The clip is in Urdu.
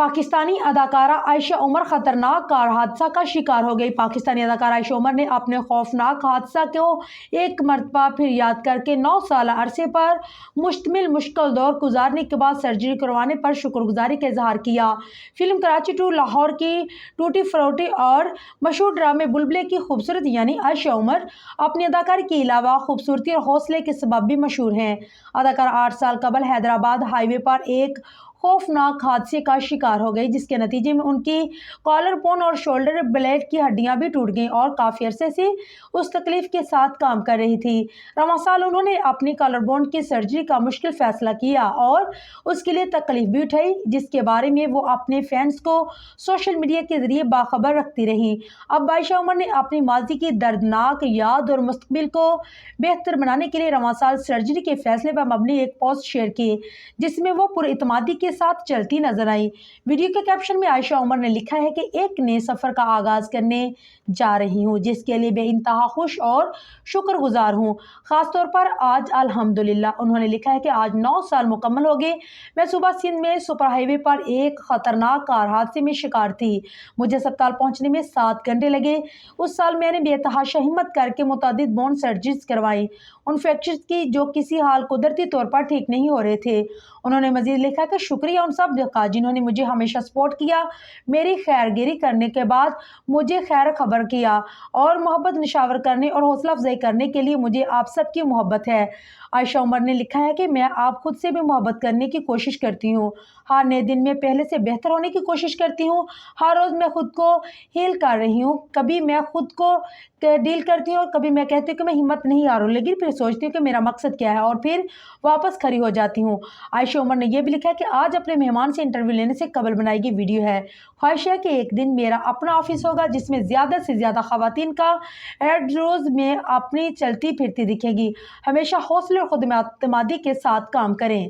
پاکستانی اداکارہ عائشہ عمر خطرناک کار حادثہ کا شکار ہو گئی۔ پاکستانی اداکارہ عائشہ عمر نے اپنے خوفناک حادثہ کو ایک مرتبہ پھر یاد کر کے 9 سالہ عرصے پر مشتمل مشکل دور گزارنے کے بعد سرجری کروانے پر شکر گزاری کا اظہار کیا۔ فلم کراچی ٹو لاہور کی ٹوٹی فروٹی اور مشہور ڈرامے بلبلے کی خوبصورت یعنی عائشہ عمر اپنی اداکاری کے علاوہ خوبصورتی اور حوصلے کے سبب بھی مشہور ہیں۔ اداکارہ 8 سال قبل حیدرآباد ہائی وے پر ایک خوفناک حادثے کا شکار ہو گئی، جس کے نتیجے میں ان کی کالر بون اور شولڈر بلیڈ کی ہڈیاں بھی ٹوٹ گئیں اور کافی عرصے سے اس تکلیف کے ساتھ کام کر رہی تھی۔ رواں سال انہوں نے اپنی کالر بون کی سرجری کا مشکل فیصلہ کیا اور اس کے لیے تکلیف بھی اٹھائی، جس کے بارے میں وہ اپنے فینس کو سوشل میڈیا کے ذریعے باخبر رکھتی رہیں۔ اب عائشہ عمر نے اپنی ماضی کی دردناک یاد اور مستقبل کو بہتر بنانے کے لیے رواں سال سرجری کے فیصلے پر مبنی ایک پوسٹ شیئر کی، جس میں وہ پر اعتمادی کے ساتھ چلتی نظر آئی۔ ویڈیو کے کیپشن میں عائشہ عمر نے لکھا ہے کہ ایک نئے سفر کا آغاز کرنے جا رہی ہوں، جس کے لیے بے انتہا خوش اور شکر گزار ہوں، خاص طور پر آج الحمدللہ۔ انہوں نے لکھا ہے کہ آج 9 سال مکمل ہو گئے۔ میں صبح سندھ میں سپر ہائی وے پر ایک خطرناک کار حادثے میں شکار تھی۔ مجھے ہسپتال پہنچنے میں 7 گھنٹے لگے۔ اس سال میں نے بے تحاشا ہمت کر کے متعدد بون سرجریز کروائی، ان فریکچرز کی جو کسی حال قدرتی طور پر ٹھیک نہیں ہو رہے تھے۔ انہوں نے مزید لکھا کہ شکریہ ان سب کا جنہوں نے مجھے ہمیشہ سپورٹ کیا، میری خیرگیری کرنے کے بعد مجھے خیر خبر کیا اور محبت نشاور کرنے اور حوصلہ افزائی کرنے کے لیے مجھے آپ سب کی محبت ہے۔ عائشہ عمر نے لکھا ہے کہ میں آپ خود سے بھی محبت کرنے کی کوشش کرتی ہوں، ہر نئے دن میں پہلے سے بہتر ہونے کی کوشش کرتی ہوں، ہر روز میں خود کو ہیل کر رہی ہوں۔ کبھی میں خود کو ڈیل کرتی ہوں اور کبھی میں کہتی ہوں کہ میں ہمت نہیں ہاروں، لیکن پھر سوچتی ہوں کہ میرا مقصد کیا ہے اور پھر واپس کھڑی ہو جاتی ہوں۔ عائشہ عمر نے یہ بھی لکھا ہے کہ آج اپنے مہمان سے انٹرویو لینے سے قبل بنائی گئی ویڈیو ہے۔ خواہش ہے کہ ایک دن میرا اپنا آفس ہوگا جس میں زیادہ سے زیادہ خواتین کا ایڈ روز میں اپنی چلتی پھرتی دکھیں گی۔ ہمیشہ حوصلے اور خود اعتمادی کے ساتھ کام کریں۔